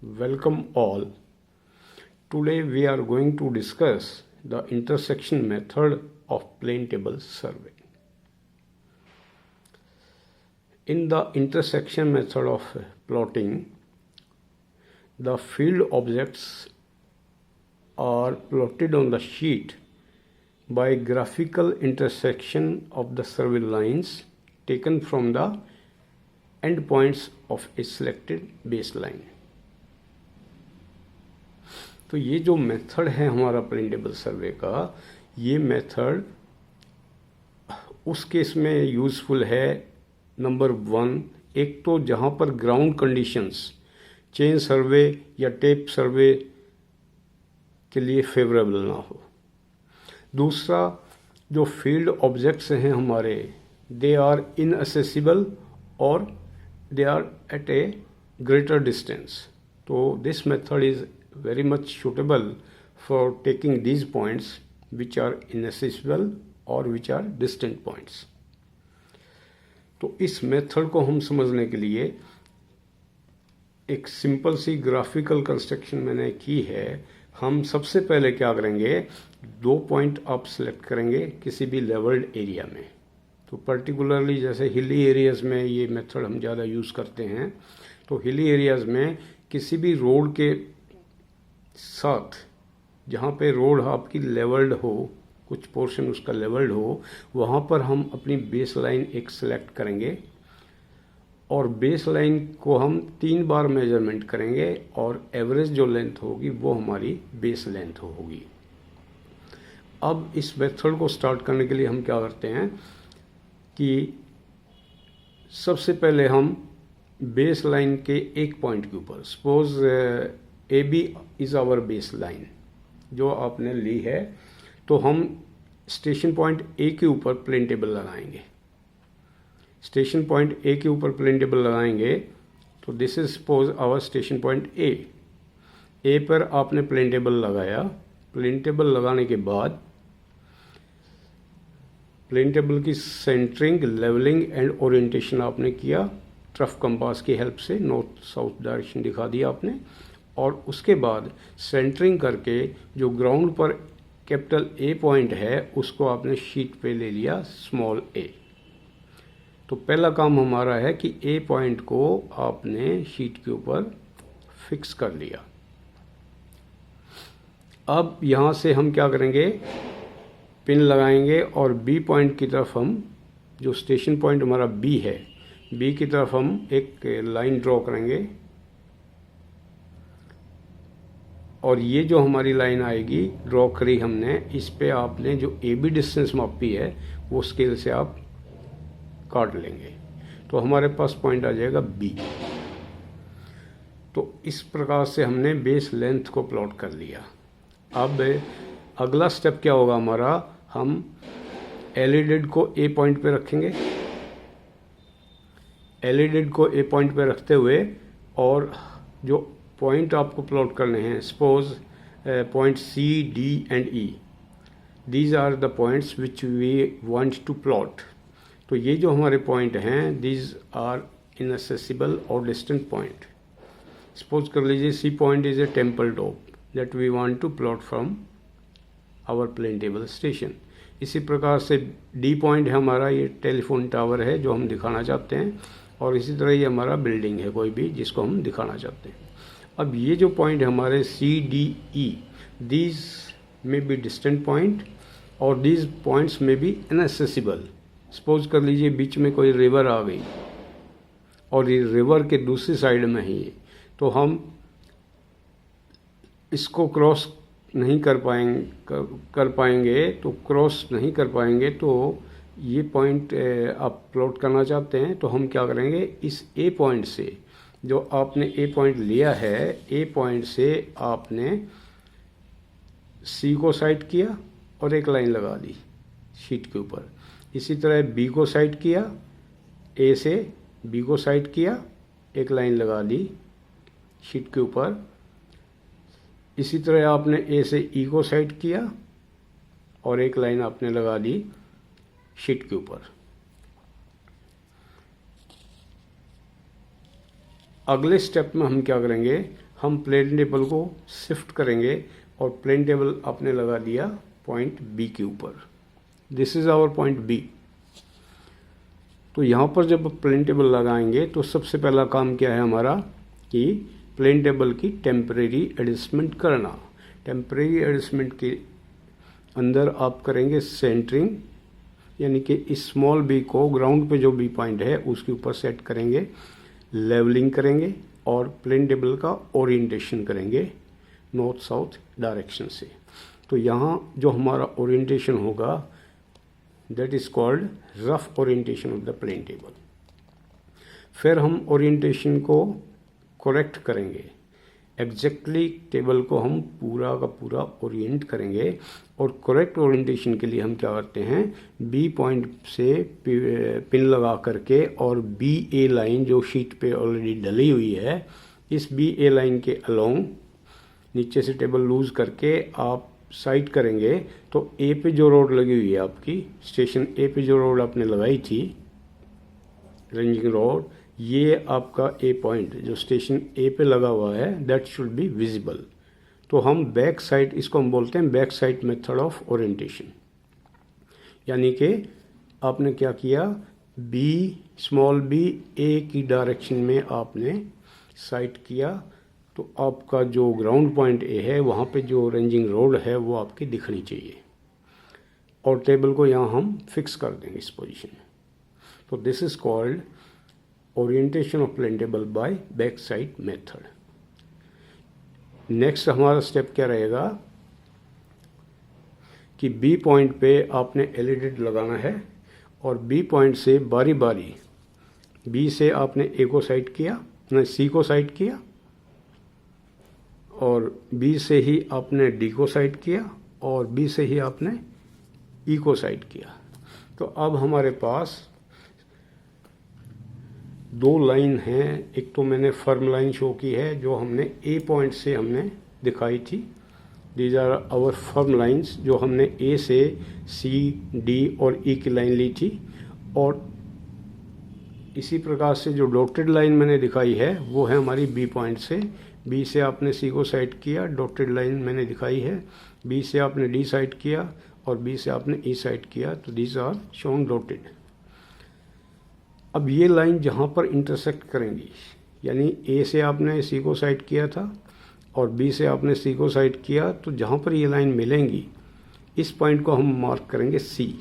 Welcome all. Today we are going to discuss the intersection method of plane table survey. In the intersection method of plotting, the field objects are plotted on the sheet by graphical intersection of the survey lines taken from the endpoints of a selected baseline. तो ये जो method है हमारा plane table सर्वे का, ये method उस case में useful है। नंबर 1, एक तो जहाँ पर ग्राउंड कंडीशंस चेन सर्वे या टेप सर्वे के लिए फेवरेबल ना हो। दूसरा, जो फील्ड ऑब्जेक्ट्स हैं हमारे, दे आर इनएसेसिबल और they are at a greater distance. तो this method is very much suitable for taking these points which are inaccessible or which are distant points. तो इस मेथड को हम समझने के लिए एक सिंपल सी ग्राफिकल कंस्ट्रक्शन मैंने की है। हम सबसे पहले क्या करेंगे, 2 पॉइंट आप सेलेक्ट करेंगे किसी भी लेवल्ड एरिया में। तो पर्टिकुलरली जैसे हिली एरियाज़ में ये मेथड हम ज़्यादा यूज़ करते हैं। तो हिली एरियाज़ में किसी भी रोड के साथ, जहाँ पे रोड आपकी लेवल्ड हो, कुछ पोर्शन उसका लेवल्ड हो, वहाँ पर हम अपनी बेस लाइन एक सेलेक्ट करेंगे और बेस लाइन को हम 3 बार मेजरमेंट करेंगे और एवरेज जो लेंथ होगी वो हमारी बेस लेंथ होगी। अब इस मेथड को स्टार्ट करने के लिए हम क्या करते हैं कि सबसे पहले हम बेस लाइन के एक पॉइंट के ऊपर, suppose AB is our base line जो आपने ली है, तो हम स्टेशन पॉइंट A के ऊपर प्लेन टेबल लगाएंगे। स्टेशन पॉइंट A के ऊपर प्लेन टेबल लगाएंगे तो this is suppose our station point A पर आपने प्लेन टेबल लगाया। प्लेन टेबल लगाने के बाद प्लेन टेबल की सेंटरिंग, लेवलिंग एंड ओरिएंटेशन आपने किया। ट्रफ कंपास की हेल्प से नॉर्थ साउथ डायरेक्शन दिखा दिया आपने। और उसके बाद सेंटरिंग करके जो ग्राउंड पर कैपिटल A पॉइंट है उसको आपने शीट पे ले लिया स्मॉल a। तो पहला काम हमारा है कि A पॉइंट को आपने शीट के ऊपर फिक्स कर लिया। अब यहाँ से हम क्या करेंगे, पिन लगाएंगे और B पॉइंट की तरफ हम, जो स्टेशन पॉइंट हमारा B है, B की तरफ हम एक लाइन ड्रॉ करेंगे। और ये जो हमारी लाइन आएगी ड्रॉ करी हमने, इस पे आपने जो AB डिस्टेंस मापी है वो स्केल से आप काट लेंगे। तो हमारे पास पॉइंट आ जाएगा B। तो इस प्रकार से हमने बेस लेंथ को प्लॉट कर लिया। अब अगला स्टेप क्या होगा हमारा, हम एलिडेड को A पॉइंट पे रखेंगे। एलिडेड को A पॉइंट पे रखते हुए और जो पॉइंट आपको प्लॉट करने हैं, suppose point C, D and E, these are the points which we want to plot. तो ये जो हमारे पॉइंट हैं, दीज आर इनएसेसिबल और डिस्टेंट पॉइंट। सपोज कर लीजिए C point is a temple top that we want to plot from our plane table station. इसी प्रकार से D पॉइंट है हमारा, ये टेलीफोन टावर है जो हम दिखाना चाहते हैं। और इसी तरह ये हमारा बिल्डिंग है कोई भी जिसको हम दिखाना चाहते हैं। अब ये जो पॉइंट है हमारे C, D, E, these may be distant point और दीज पॉइंट्स में बी इनएसेसिबल। सपोज कर लीजिए बीच में कोई रिवर आ गई और ये रिवर के दूसरी साइड में ही, तो हम इसको क्रॉस नहीं कर पाएंगे। तो क्रॉस नहीं कर पाएंगे तो ये पॉइंट आप प्लॉट करना चाहते हैं, तो हम क्या करेंगे, इस A पॉइंट से, जो आपने A पॉइंट लिया है, A पॉइंट से आपने C को साइड किया और एक लाइन लगा दी शीट के ऊपर। इसी तरह B को साइड किया, A से B को साइड किया, एक लाइन लगा दी शीट के ऊपर। इसी तरह आपने A से E को साइड किया और एक लाइन आपने लगा दी शीट के ऊपर। अगले स्टेप में हम क्या करेंगे, हम प्लेन टेबल को शिफ्ट करेंगे और प्लेन टेबल आपने लगा दिया पॉइंट बी के ऊपर। This is our point B. तो यहाँ पर जब प्लेन टेबल लगाएंगे तो सबसे पहला काम क्या है हमारा कि प्लेन टेबल की टेम्परेरी एडजस्टमेंट करना। टेम्परेरी एडजस्टमेंट के अंदर आप करेंगे सेंटरिंग, यानी कि इस स्मॉल बी को ग्राउंड पे जो बी पॉइंट है उसके ऊपर सेट करेंगे, लेवलिंग करेंगे और प्लेन टेबल का ओरिएंटेशन करेंगे नॉर्थ साउथ डायरेक्शन से। तो यहाँ जो हमारा ओरिएंटेशन होगा that is called rough orientation of the plane table. फिर हम ओरिएंटेशन को करेक्ट करेंगे, एग्जैक्टली टेबल को हम पूरा का पूरा ओरिएंट करेंगे। और करेक्ट ओरिएंटेशन के लिए हम क्या करते हैं, बी पॉइंट से पिन लगा करके और बी ए लाइन जो शीट पे ऑलरेडी डली हुई है, इस बी ए लाइन के अलोंग नीचे से टेबल लूज करके आप साइड करेंगे। तो ए पे जो रोड लगी हुई है आपकी, स्टेशन ए पे जो रोड आपने लगाई थी रेंजिंग रोड, ये आपका ए पॉइंट जो स्टेशन ए पे लगा हुआ है दैट शुड बी विजिबल। तो हम बैक साइड, इसको हम बोलते हैं back sight method of orientation. यानी कि आपने क्या किया, बी स्मॉल बी ए की डायरेक्शन में आपने साइड किया, तो आपका जो ग्राउंड पॉइंट ए है वहाँ पे जो रेंजिंग रोड है वो आपकी दिखनी चाहिए और टेबल को यहाँ हम फिक्स कर देंगे इस पोजीशन में। तो this is called orientation of plane table by back sight method. Next हमारा स्टेप क्या रहेगा कि बी पॉइंट पे आपने एलईडी लगाना है और बी पॉइंट से बारी बारी बी से आपने ए को साइड किया, नहीं सी को साइड किया, और बी से ही आपने डी को साइड किया और बी से ही आपने ई को साइड किया। तो अब हमारे पास दो लाइन हैं। एक तो मैंने फर्म लाइन शो की है जो हमने ए पॉइंट से हमने दिखाई थी, these are our firm lines, जो हमने ए से सी डी और ई की लाइन ली थी। और इसी प्रकार से जो डॉटेड लाइन मैंने दिखाई है वो है हमारी बी पॉइंट से, बी से आपने सी को साइड किया, डॉटेड लाइन मैंने दिखाई है, बी से आपने डी साइड किया और बी से आपने ई साइड किया, तो दीज आर शोन डॉटेड। अब ये लाइन जहाँ पर इंटरसेक्ट करेंगी, यानी ए से आपने सी को साइड किया था और बी से आपने सी को साइड किया, तो जहाँ पर ये लाइन मिलेंगी इस पॉइंट को हम मार्क करेंगे सी।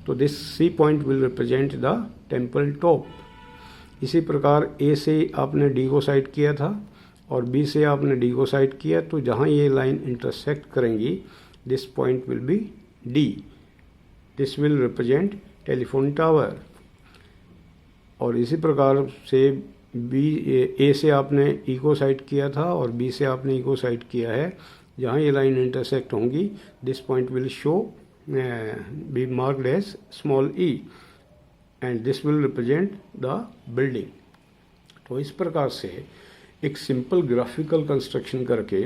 तो this C point will represent the temple top. इसी प्रकार ए से आपने डी को साइड किया था और बी से आपने डी को साइड किया, तो जहाँ ये लाइन इंटरसेक्ट करेंगी this point will be D. This will represent telephone tower. और इसी प्रकार से बी ए से आपने ई को साइड किया था और बी से आपने ई को साइड किया है, जहाँ ये लाइन इंटरसेक्ट होंगी this point will show be marked as small E and this will represent the building. तो इस प्रकार से एक सिंपल ग्राफिकल कंस्ट्रक्शन करके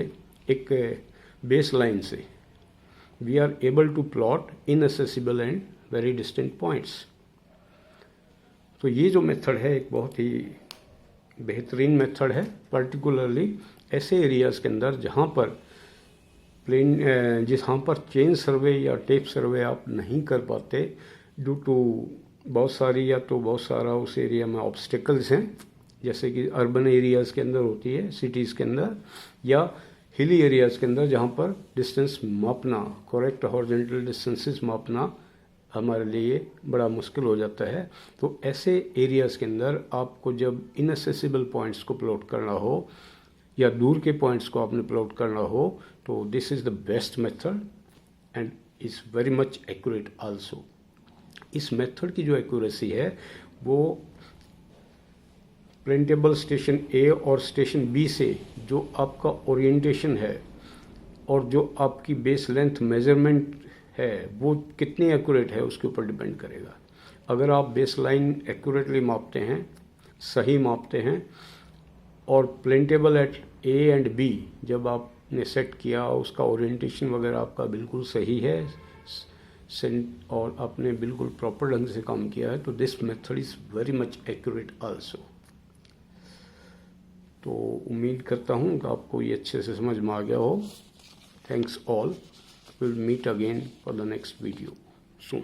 एक बेस लाइन से we are able to plot inaccessible and very distant points. तो ये जो मेथड है एक बहुत ही बेहतरीन मेथड है, पर्टिकुलरली ऐसे एरियाज़ के अंदर जहाँ पर जहाँ पर चेन सर्वे या टेप सर्वे आप नहीं कर पाते ड्यू टू बहुत सारा उस एरिया में ऑब्स्टिकल्स हैं, जैसे कि अर्बन एरियाज़ के अंदर होती है, सिटीज़ के अंदर या हिली एरियाज़ के अंदर, जहाँ पर डिस्टेंस मापना, करेक्ट हॉरिजॉन्टल डिस्टेंसेस मापना हमारे लिए बड़ा मुश्किल हो जाता है। तो ऐसे एरियाज़ के अंदर आपको जब इनएसेसिबल पॉइंट्स को प्लॉट करना हो या दूर के पॉइंट्स को आपने प्लॉट करना हो, तो this is the best method and is very much accurate also. इस मेथड की जो एक्यूरेसी है वो प्लेन टेबल स्टेशन ए और स्टेशन बी से जो आपका ओरिएंटेशन है और जो आपकी बेस लेंथ मेजरमेंट है वो कितनी एक्यूरेट है उसके ऊपर डिपेंड करेगा। अगर आप बेस लाइन एक्यूरेटली मापते हैं, सही मापते हैं, और plane table at A and B जब आपने सेट किया उसका ओरिएंटेशन वगैरह आपका बिल्कुल सही है और आपने बिल्कुल प्रॉपर ढंग से काम किया है, तो this method is very much accurate also. तो उम्मीद करता हूँ कि आपको ये अच्छे से समझ में आ गया हो। Thanks all, will meet again for the next video soon.